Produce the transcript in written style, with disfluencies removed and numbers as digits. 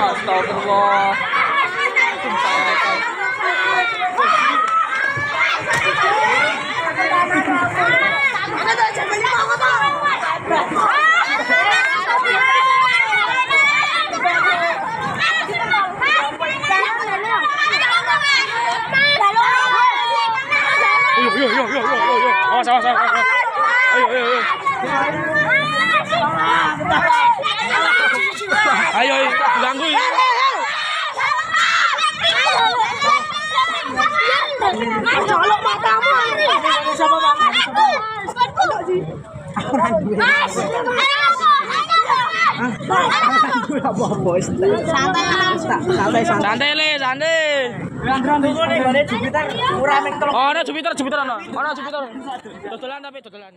Astagfirullah. Yo. Awas. Ayo. Ayo, ganggu. Colok matamu. Siapa bang? Santai. Oh, ada Jupiter. Dodolan tapi dodolan.